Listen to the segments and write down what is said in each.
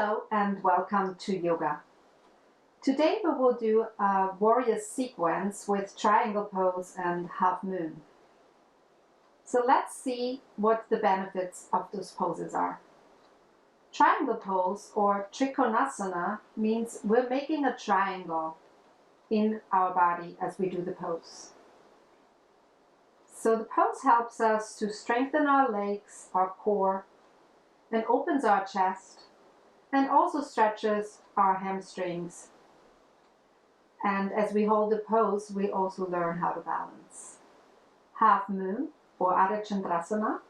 Hello and welcome to yoga. Today we will do a warrior sequence with triangle pose and half moon. So let's see what the benefits of those poses are. Triangle pose or trikonasana means we're making a triangle in our body as we do the pose. So the pose helps us to strengthen our legs, our core, and opens our chest, and also stretches our hamstrings. And as we hold the pose, we also learn how to balance. Half moon or Ardha Chandrasana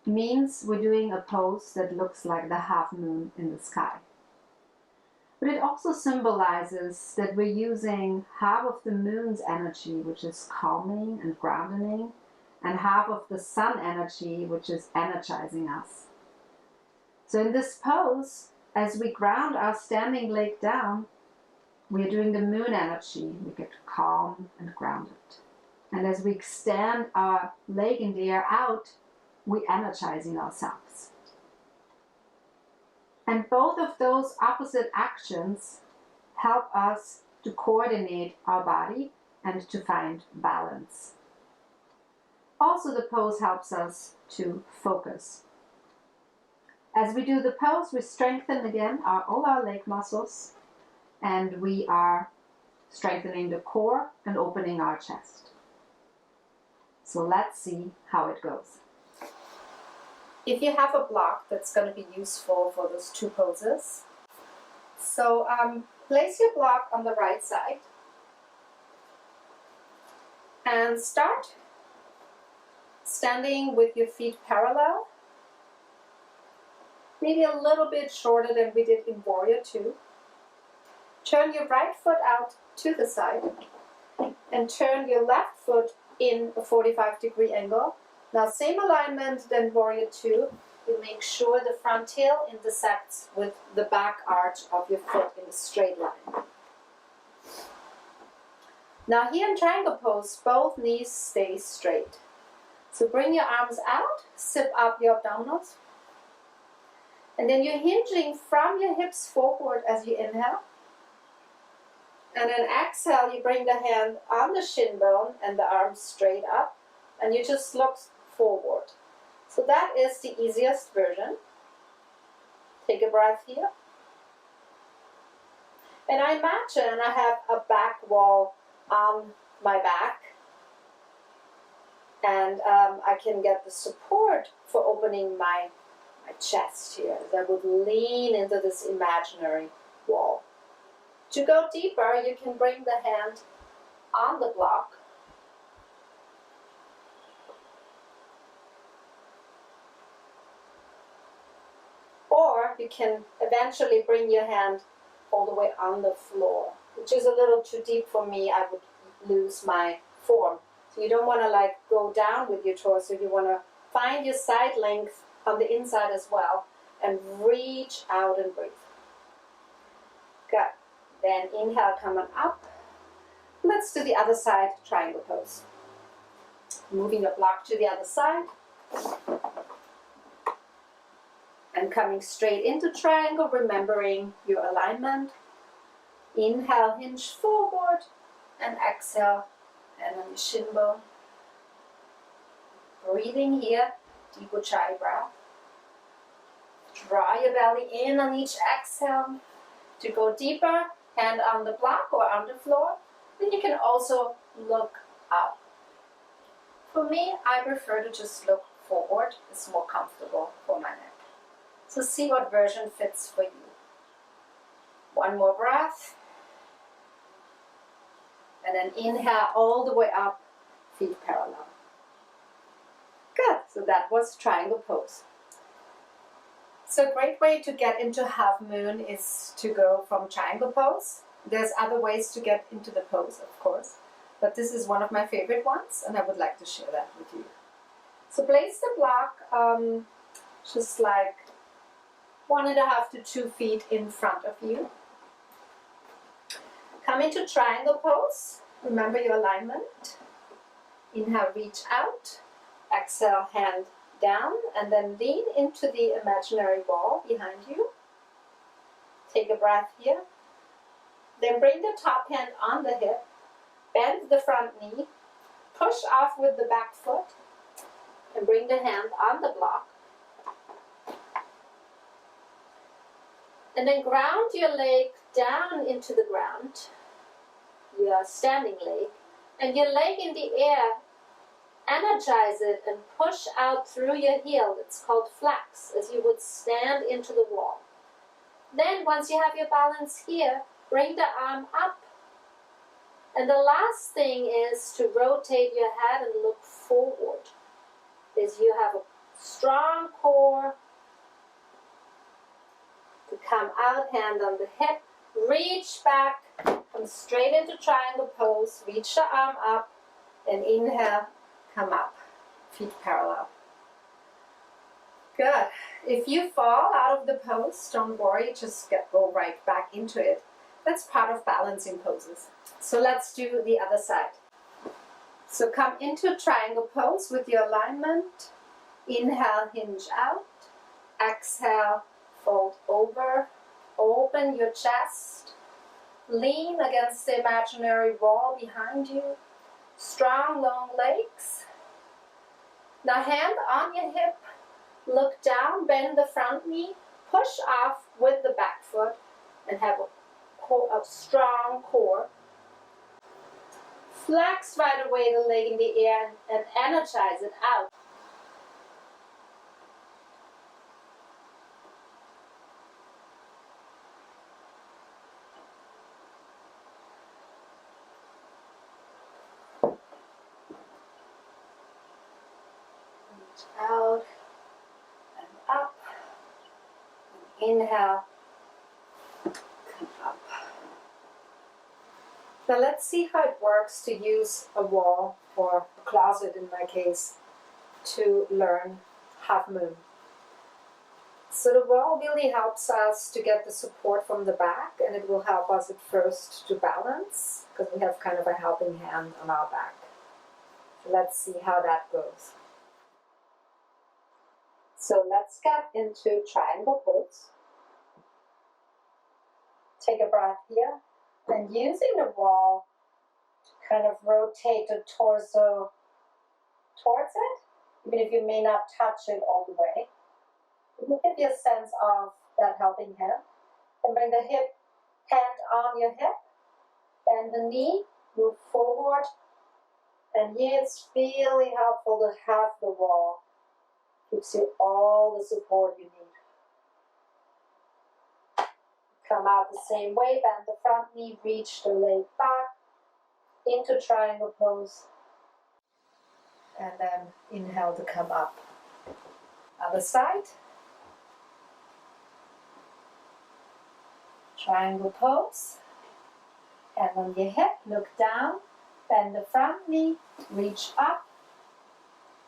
means we're doing a pose that looks like the half moon in the sky. But it also symbolizes that we're using half of the moon's energy, which is calming and grounding, and half of the sun energy, which is energizing us. So in this pose, as we ground our standing leg down, we are doing the moon energy. We get calm and grounded. And as we extend our leg in the air out, we're energizing ourselves. And both of those opposite actions help us to coordinate our body and to find balance. Also, the pose helps us to focus. As we do the pose, we strengthen again all our leg muscles, and we are strengthening the core and opening our chest. So let's see how it goes. If you have a block, that's going to be useful for those two poses. So place your block on the right side and start standing with your feet parallel. Maybe a little bit shorter than we did in Warrior 2. Turn your right foot out to the side and turn your left foot in a 45-degree angle. Now same alignment than Warrior 2. You make sure the front heel intersects with the back arch of your foot in a straight line. Now here in triangle pose, both knees stay straight. So bring your arms out, zip up your abdominals. And then you're hinging from your hips forward as you inhale. And then exhale, you bring the hand on the shin bone and the arms straight up. And you just look forward. So that is the easiest version. Take a breath here. And I imagine I have a back wall on my back. And I can get the support for opening my chest here. I would lean into this imaginary wall. To go deeper, you can bring the hand on the block. Or you can eventually bring your hand all the way on the floor, which is a little too deep for me. I would lose my form. So you don't want to go down with your torso. You want to find your side length on the inside as well and reach out and breathe. Good. Then inhale, coming up. Let's do the other side, triangle pose. Moving your block to the other side. And coming straight into triangle, remembering your alignment. Inhale, hinge forward, and exhale, and on your shin bone. Breathing here, deep Ujjayi breath. Draw your belly in on each exhale. To go deeper, hand on the block or on the floor. Then you can also look up. For me, I prefer to just look forward. It's more comfortable for my neck. So see what version fits for you. One more breath. And then inhale all the way up, feet parallel. Good. So that was triangle pose. So a great way to get into half moon is to go from triangle pose. There's other ways to get into the pose, of course, but this is one of my favorite ones, and I would like to share that with you. So place the block just like 1.5 to 2 feet in front of you. Come into triangle pose. Remember your alignment. Inhale, reach out. Exhale, hand down, and then lean into the imaginary wall behind you. Take a breath here. Then bring the top hand on the hip, bend the front knee, push off with the back foot, and bring the hand on the block. And then ground your leg down into the ground, your standing leg, and your leg in the air, energize it and push out through your heel. It's called flex, as you would stand into the wall. Then once you have your balance here, bring the arm up. And the last thing is to rotate your head and look forward. Is you have a strong core. To come out, hand on the hip, reach back, come straight into triangle pose, reach the arm up, and inhale, come up, feet parallel. Good. If you fall out of the pose, don't worry, just go right back into it. That's part of balancing poses. So let's do the other side. So come into triangle pose with your alignment. Inhale, hinge out. Exhale, fold over. Open your chest. Lean against the imaginary wall behind you. Strong, long legs. Now hand on your hip. Look down, bend the front knee. Push off with the back foot and have a strong core. Flex right away the leg in the air and energize it out. Reach out and up. And inhale. Come up. Now let's see how it works to use a wall, or a closet in my case, to learn half moon. So the wall really helps us to get the support from the back, and it will help us at first to balance, because we have kind of a helping hand on our back. So let's see how that goes. So let's get into triangle pose. Take a breath here. And using the wall to kind of rotate the torso towards it, even if you may not touch it all the way. It will give you a sense of that helping hand. And bring the hand on your hip, bend the knee, move forward. And here it's really helpful to have the wall. Gives you all the support you need. Come out the same way, bend the front knee, reach the leg back into triangle pose, and then inhale to come up. Other side. Triangle pose, hand on your hip, look down, bend the front knee, reach up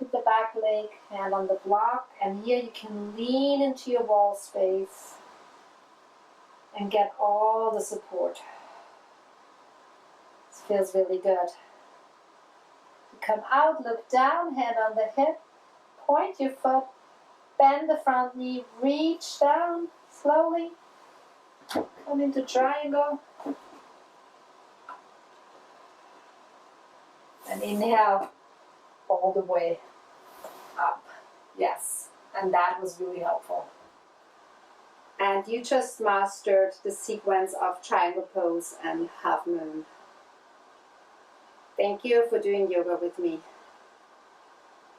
with the back leg, hand on the block, and here you can lean into your wall space and get all the support. This feels really good. Come out, look down, hand on the hip, point your foot, bend the front knee, reach down slowly, come into triangle, and inhale all the way up. Yes, and that was really helpful. And you just mastered the sequence of triangle pose and half moon. Thank you for doing yoga with me.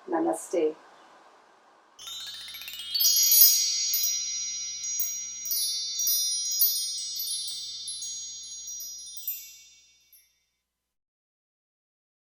Namaste.